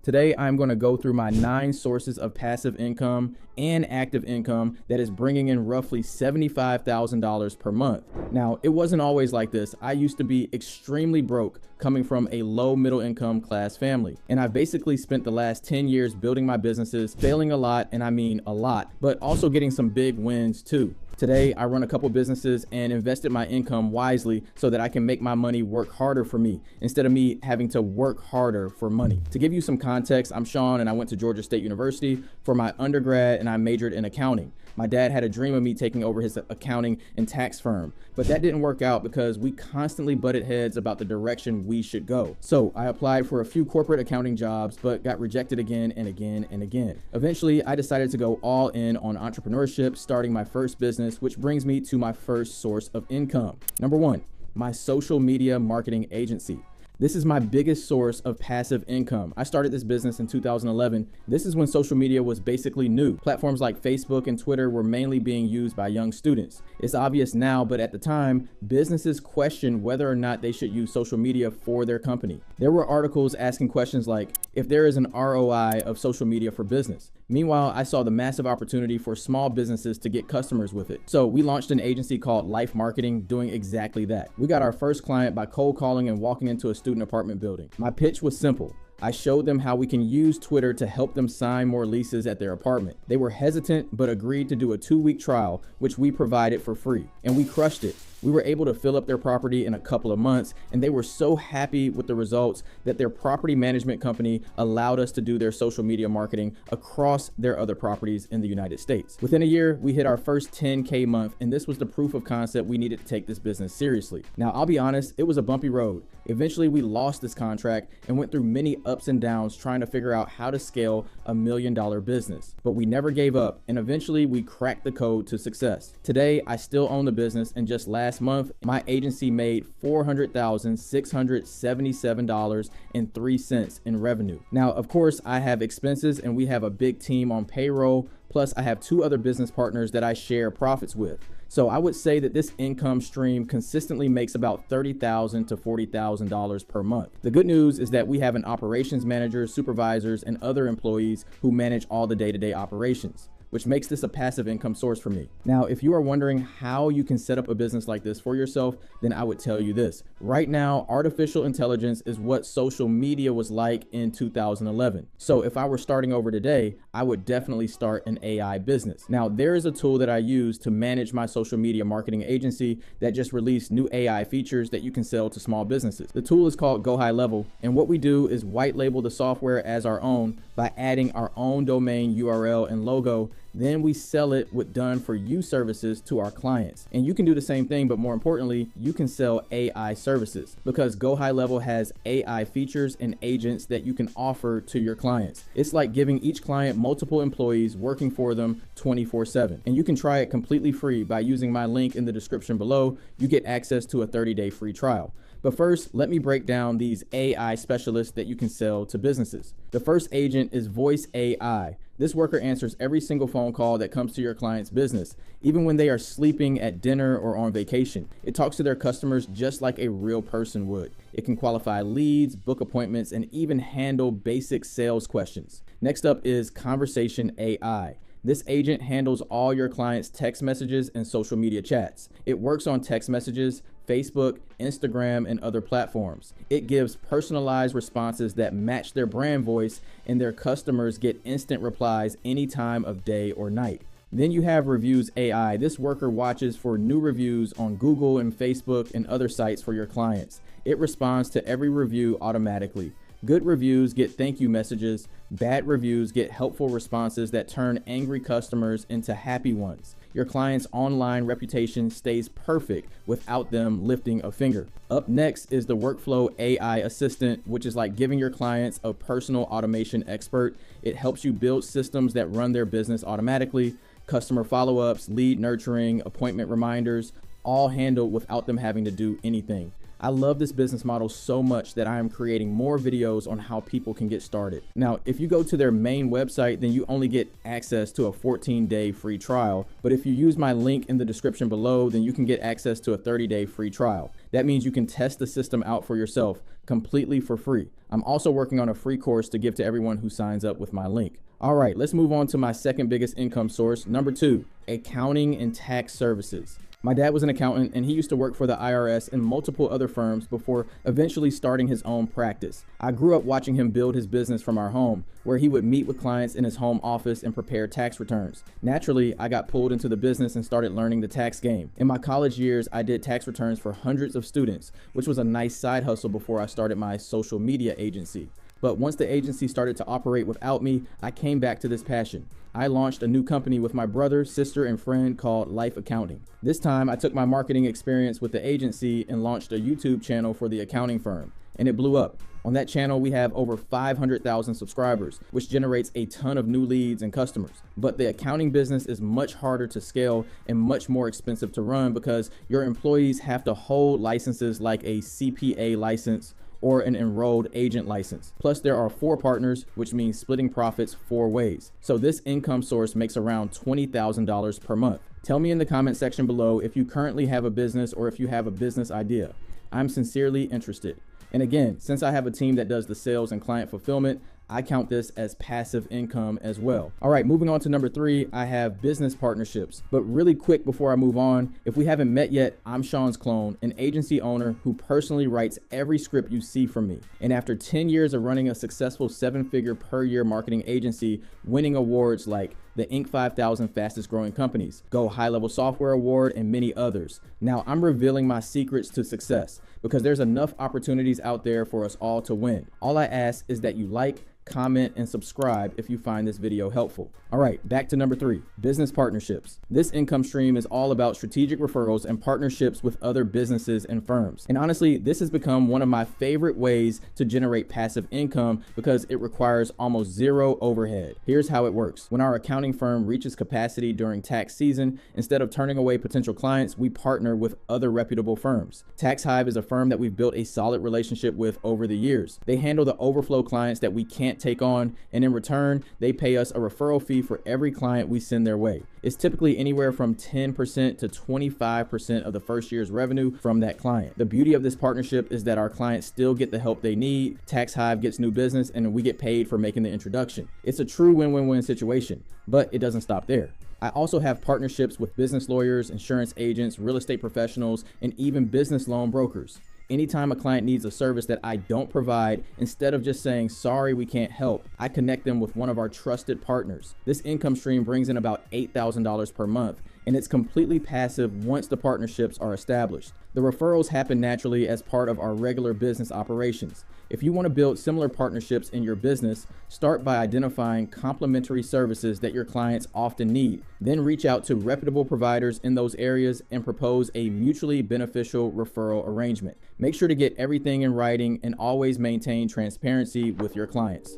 Today, I'm going to go through my 9 sources of passive income and active income that is bringing in roughly $75,000 per month. Now, it wasn't always like this. I used to be extremely broke, coming from a low middle income class family. And I've basically spent the last 10 years building my businesses, failing a lot, and I mean a lot, but also getting some big wins too. Today, I run a couple businesses and invested my income wisely so that I can make my money work harder for me instead of me having to work harder for money. To give you some context, I'm Sean and I went to Georgia State University for my undergrad and I majored in accounting. My dad had a dream of me taking over his accounting and tax firm, but that didn't work out because we constantly butted heads about the direction we should go. So I applied for a few corporate accounting jobs, but got rejected again and again and again. Eventually, I decided to go all in on entrepreneurship, starting my first business, which brings me to my first source of income. Number 1, my social media marketing agency. This is my biggest source of passive income. I started this business in 2011. This is when social media was basically new. Platforms like Facebook and Twitter were mainly being used by young students. It's obvious now, but at the time, businesses questioned whether or not they should use social media for their company. There were articles asking questions like, if there is an ROI of social media for business. Meanwhile, I saw the massive opportunity for small businesses to get customers with it. So we launched an agency called LYFE Marketing doing exactly that. We got our first client by cold calling and walking into a student apartment building. My pitch was simple. I showed them how we can use Twitter to help them sign more leases at their apartment. They were hesitant, but agreed to do a 2-week trial, which we provided for free. And we crushed it. We were able to fill up their property in a couple of months, and they were so happy with the results that their property management company allowed us to do their social media marketing across their other properties in the United States. Within a year, we hit our first 10K month, and this was the proof of concept we needed to take this business seriously. Now, I'll be honest, it was a bumpy road. Eventually, we lost this contract and went through many ups and downs trying to figure out how to scale a $1 million business. But we never gave up, and eventually we cracked the code to success. Today, I still own the business, and just last month, my agency made $400,677.03 in revenue. Now, of course, I have expenses and we have a big team on payroll. Plus, I have 2 other business partners that I share profits with. So I would say that this income stream consistently makes about $30,000 to $40,000 per month. The good news is that we have an operations manager, supervisors, and other employees who manage all the day-to-day operations, which makes this a passive income source for me. Now, if you are wondering how you can set up a business like this for yourself, then I would tell you this. Right now, artificial intelligence is what social media was like in 2011. So if I were starting over today, I would definitely start an AI business. Now, there is a tool that I use to manage my social media marketing agency that just released new AI features that you can sell to small businesses. The tool is called HighLevel, and what we do is white label the software as our own by adding our own domain URL and logo. Then we sell it with done for you services to our clients. And you can do the same thing, but more importantly, you can sell AI services because HighLevel has AI features and agents that you can offer to your clients. It's like giving each client multiple employees working for them 24/7. And you can try it completely free by using my link in the description below. You get access to a 30-day free trial. But first, let me break down these AI specialists that you can sell to businesses. The first agent is Voice AI. This worker answers every single phone call that comes to your client's business, even when they are sleeping at dinner or on vacation. It talks to their customers just like a real person would. It can qualify leads, book appointments, and even handle basic sales questions. Next up is Conversation AI. This agent handles all your clients' text messages and social media chats. It works on text messages, Facebook, Instagram, and other platforms. It gives personalized responses that match their brand voice, and their customers get instant replies any time of day or night. Then you have Reviews AI. This worker watches for new reviews on Google and Facebook and other sites for your clients. It responds to every review automatically. Good reviews get thank you messages. Bad reviews get helpful responses that turn angry customers into happy ones. Your client's online reputation stays perfect without them lifting a finger. Up next is the Workflow AI Assistant, which is like giving your clients a personal automation expert. It helps you build systems that run their business automatically. Customer follow-ups, lead nurturing, appointment reminders, all handled without them having to do anything. I love this business model so much that I am creating more videos on how people can get started. Now, if you go to their main website, then you only get access to a 14-day free trial. But if you use my link in the description below, then you can get access to a 30-day free trial. That means you can test the system out for yourself completely for free. I'm also working on a free course to give to everyone who signs up with my link. All right, let's move on to my second biggest income source. Number 2, accounting and tax services. My dad was an accountant and he used to work for the IRS and multiple other firms before eventually starting his own practice. I grew up watching him build his business from our home, where he would meet with clients in his home office and prepare tax returns. Naturally, I got pulled into the business and started learning the tax game. In my college years, I did tax returns for hundreds of students, which was a nice side hustle before I started my social media agency. But once the agency started to operate without me, I came back to this passion. I launched a new company with my brother, sister, and friend called LYFE Accounting. This time, I took my marketing experience with the agency and launched a YouTube channel for the accounting firm, and it blew up. On that channel, we have over 500,000 subscribers, which generates a ton of new leads and customers. But the accounting business is much harder to scale and much more expensive to run because your employees have to hold licenses like a CPA license or an enrolled agent license. Plus, there are 4 partners, which means splitting profits 4 ways. So this income source makes around $20,000 per month. Tell me in the comment section below if you currently have a business or if you have a business idea. I'm sincerely interested. And again, since I have a team that does the sales and client fulfillment, I count this as passive income as well. All right, moving on to number 3, I have business partnerships. But really quick before I move on, if we haven't met yet, I'm Sean's clone, an agency owner who personally writes every script you see from me. And after 10 years of running a successful 7-figure per year marketing agency, winning awards like the Inc. 5000 Fastest Growing Companies, Go HighLevel Software Award, and many others. Now I'm revealing my secrets to success because there's enough opportunities out there for us all to win. All I ask is that you like, comment, and subscribe if you find this video helpful. All right, back to number 3, business partnerships. This income stream is all about strategic referrals and partnerships with other businesses and firms. And honestly, this has become one of my favorite ways to generate passive income because it requires almost 0 overhead. Here's how it works. When our accounting firm reaches capacity during tax season, instead of turning away potential clients, we partner with other reputable firms. TaxHive is a firm that we've built a solid relationship with over the years. They handle the overflow clients that we can't take on, and in return, they pay us a referral fee for every client we send their way. It's typically anywhere from 10% to 25% of the first year's revenue from that client. The beauty of this partnership is that our clients still get the help they need, TaxHive gets new business, and we get paid for making the introduction. It's a true win-win-win situation, but it doesn't stop there. I also have partnerships with business lawyers, insurance agents, real estate professionals, and even business loan brokers. Anytime a client needs a service that I don't provide, instead of just saying, sorry, we can't help, I connect them with one of our trusted partners. This income stream brings in about $8,000 per month, and it's completely passive once the partnerships are established. The referrals happen naturally as part of our regular business operations. If you want to build similar partnerships in your business, start by identifying complementary services that your clients often need. Then reach out to reputable providers in those areas and propose a mutually beneficial referral arrangement. Make sure to get everything in writing and always maintain transparency with your clients.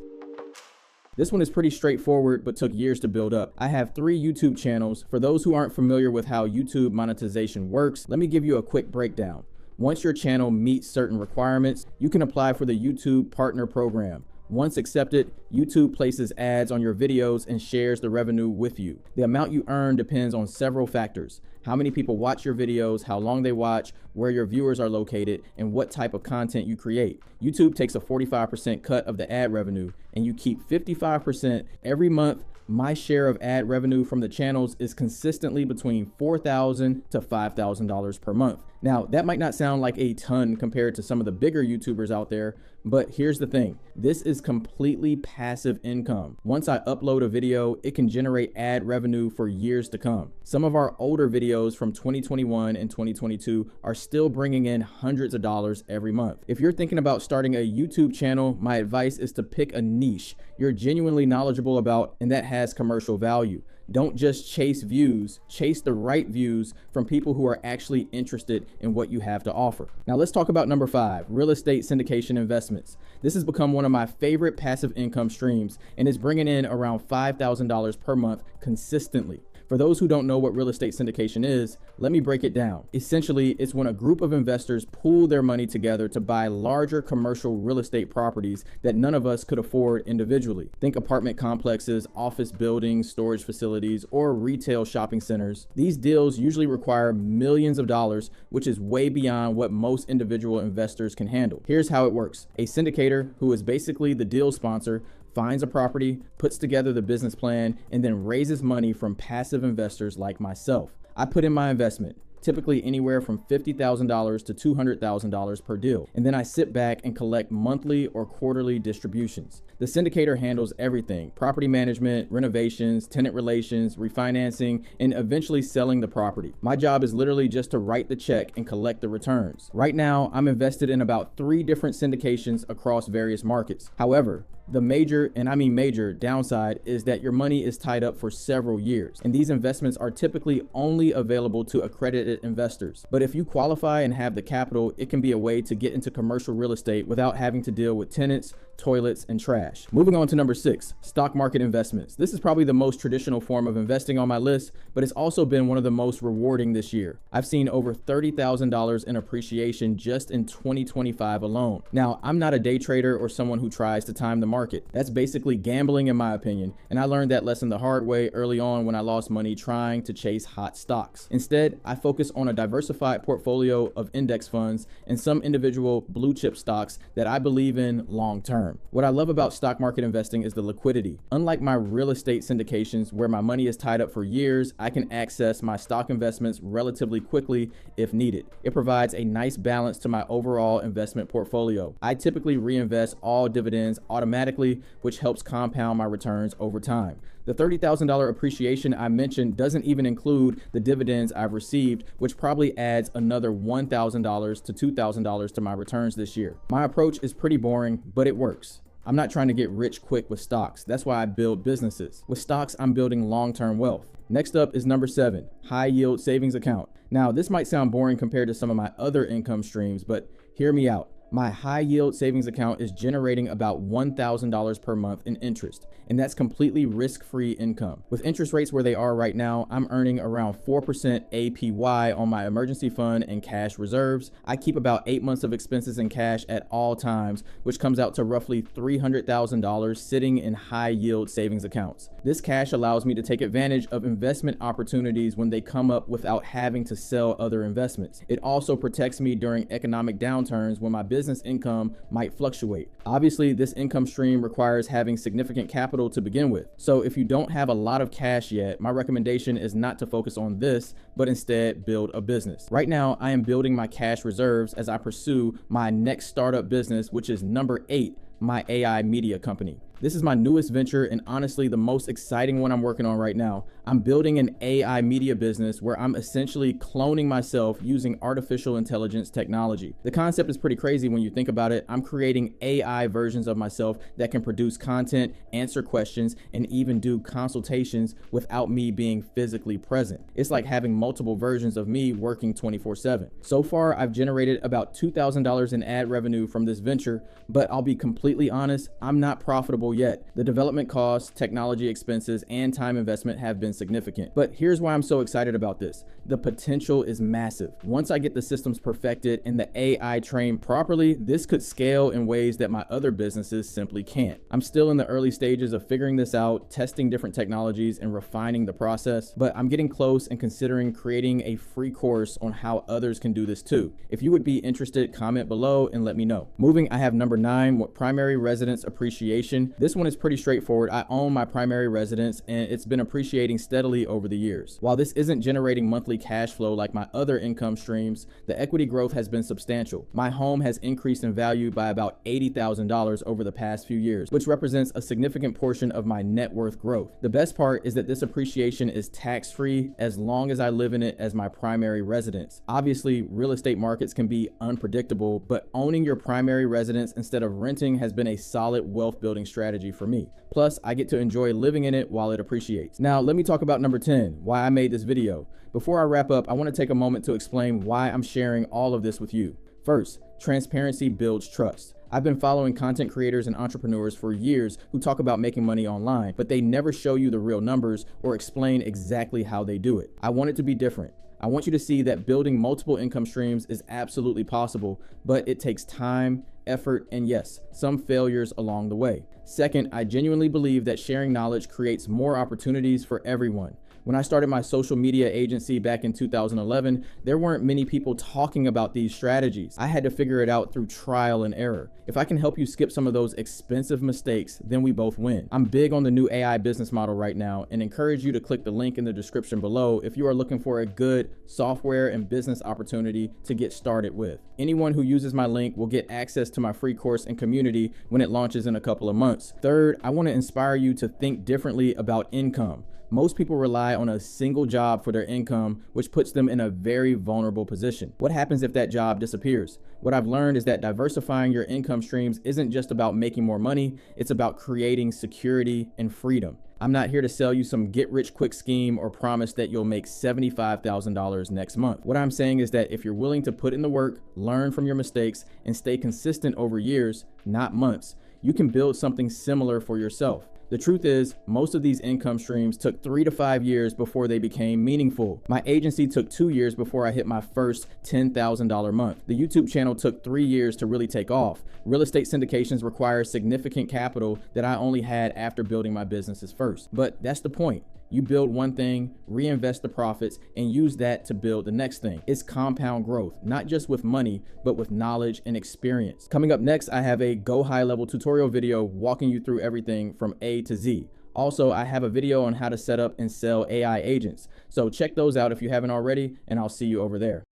This one is pretty straightforward, but took years to build up. I have 3 YouTube channels. For those who aren't familiar with how YouTube monetization works, let me give you a quick breakdown. Once your channel meets certain requirements, you can apply for the YouTube Partner Program. Once accepted, YouTube places ads on your videos and shares the revenue with you. The amount you earn depends on several factors: how many people watch your videos, how long they watch, where your viewers are located, and what type of content you create. YouTube takes a 45% cut of the ad revenue, and you keep 55% every month. My share of ad revenue from the channels is consistently between $4,000 to $5,000 per month. Now, that might not sound like a ton compared to some of the bigger YouTubers out there, but here's the thing. This is completely passive income. Once I upload a video, it can generate ad revenue for years to come. Some of our older videos from 2021 and 2022 are still bringing in hundreds of dollars every month. If you're thinking about starting a YouTube channel, my advice is to pick a niche you're genuinely knowledgeable about and that has commercial value. Don't just chase views, chase the right views from people who are actually interested in what you have to offer. Now let's talk about number 5, real estate syndication investments. This has become one of my favorite passive income streams and is bringing in around $5,000 per month consistently. For those who don't know what real estate syndication is, let me break it down. Essentially, it's when a group of investors pool their money together to buy larger commercial real estate properties that none of us could afford individually. Think apartment complexes, office buildings, storage facilities, or retail shopping centers. These deals usually require millions of dollars, which is way beyond what most individual investors can handle. Here's how it works. A syndicator, who is basically the deal sponsor, finds a property, puts together the business plan, and then raises money from passive investors like myself. I put in my investment, typically anywhere from $50,000 to $200,000 per deal, and then I sit back and collect monthly or quarterly distributions. The syndicator handles everything: property management, renovations, tenant relations, refinancing, and eventually selling the property. My job is literally just to write the check and collect the returns. Right now, I'm invested in about 3 different syndications across various markets. However, the major, and I mean major, downside is that your money is tied up for several years, and these investments are typically only available to accredited investors. But if you qualify and have the capital, it can be a way to get into commercial real estate without having to deal with tenants, toilets, and trash. Moving on to number 6, stock market investments. This is probably the most traditional form of investing on my list, but it's also been one of the most rewarding this year. I've seen over $30,000 in appreciation just in 2025 alone. Now, I'm not a day trader or someone who tries to time the market. That's basically gambling in my opinion, and I learned that lesson the hard way early on when I lost money trying to chase hot stocks. Instead, I focus on a diversified portfolio of index funds and some individual blue chip stocks that I believe in long term. What I love about stock market investing is the liquidity. Unlike my real estate syndications where my money is tied up for years, I can access my stock investments relatively quickly if needed. It provides a nice balance to my overall investment portfolio. I typically reinvest all dividends automatically, which helps compound my returns over time. The $30,000 appreciation I mentioned doesn't even include the dividends I've received, which probably adds another $1,000 to $2,000 to my returns this year. My approach is pretty boring, but it works. I'm not trying to get rich quick with stocks. That's why I build businesses. With stocks, I'm building long-term wealth. Next up is number 7, high yield savings account. Now, this might sound boring compared to some of my other income streams, but hear me out. My high yield savings account is generating about $1,000 per month in interest, and that's completely risk-free income. With interest rates where they are right now, I'm earning around 4% APY on my emergency fund and cash reserves. I keep about 8 months of expenses in cash at all times, which comes out to roughly $300,000 sitting in high yield savings accounts. This cash allows me to take advantage of investment opportunities when they come up without having to sell other investments. It also protects me during economic downturns when my business income might fluctuate. Obviously, this income stream requires having significant capital to begin with. So if you don't have a lot of cash yet, my recommendation is not to focus on this, but instead build a business. Right now, I am building my cash reserves as I pursue my next startup business, which is number 8, my AI media company. This is my newest venture and honestly the most exciting one I'm working on right now. I'm building an AI media business where I'm essentially cloning myself using artificial intelligence technology. The concept is pretty crazy when you think about it. I'm creating AI versions of myself that can produce content, answer questions, and even do consultations without me being physically present. It's like having multiple versions of me working 24/7. So far, I've generated about $2,000 in ad revenue from this venture, but I'll be completely honest, I'm not profitable yet. The development costs, technology expenses, and time investment have been significant. But here's why I'm so excited about this. The potential is massive. Once I get the systems perfected and the AI trained properly, this could scale in ways that my other businesses simply can't. I'm still in the early stages of figuring this out, testing different technologies and refining the process, but I'm getting close and considering creating a free course on how others can do this too. If you would be interested, comment below and let me know. Moving, I have number 9, primary residence appreciation. This one is pretty straightforward. I own my primary residence and it's been appreciating steadily over the years. While this isn't generating monthly cash flow like my other income streams, the equity growth has been substantial. My home has increased in value by about $80,000 over the past few years, which represents a significant portion of my net worth growth. The best part is that this appreciation is tax-free as long as I live in it as my primary residence. Obviously, real estate markets can be unpredictable, but owning your primary residence instead of renting has been a solid wealth building strategy for me. Plus, I get to enjoy living in it while it appreciates. Now, let me talk about number 10, why I made this video. Before I wrap up, I want to take a moment to explain why I'm sharing all of this with you. First, transparency builds trust. I've been following content creators and entrepreneurs for years who talk about making money online, but they never show you the real numbers or explain exactly how they do it. I want it to be different. I want you to see that building multiple income streams is absolutely possible, but it takes time, effort, and yes, some failures along the way. Second, I genuinely believe that sharing knowledge creates more opportunities for everyone. When I started my social media agency back in 2011, there weren't many people talking about these strategies. I had to figure it out through trial and error. If I can help you skip some of those expensive mistakes, then we both win. I'm big on the new AI business model right now and encourage you to click the link in the description below if you are looking for a good software and business opportunity to get started with. Anyone who uses my link will get access to my free course and community when it launches in a couple of months. Third, I want to inspire you to think differently about income. Most people rely on a single job for their income, which puts them in a very vulnerable position. What happens if that job disappears? What I've learned is that diversifying your income streams isn't just about making more money, it's about creating security and freedom. I'm not here to sell you some get-rich-quick scheme or promise that you'll make $75,000 next month. What I'm saying is that if you're willing to put in the work, learn from your mistakes, and stay consistent over years, not months, you can build something similar for yourself. The truth is, most of these income streams took 3 to 5 years before they became meaningful. My agency took 2 years before I hit my first $10,000 month. The YouTube channel took 3 years to really take off. Real estate syndications require significant capital that I only had after building my businesses first. But that's the point. You build one thing, reinvest the profits, and use that to build the next thing. It's compound growth, not just with money, but with knowledge and experience. Coming up next, I have a Go High Level tutorial video walking you through everything from A to Z. Also, I have a video on how to set up and sell AI agents. So check those out if you haven't already, and I'll see you over there.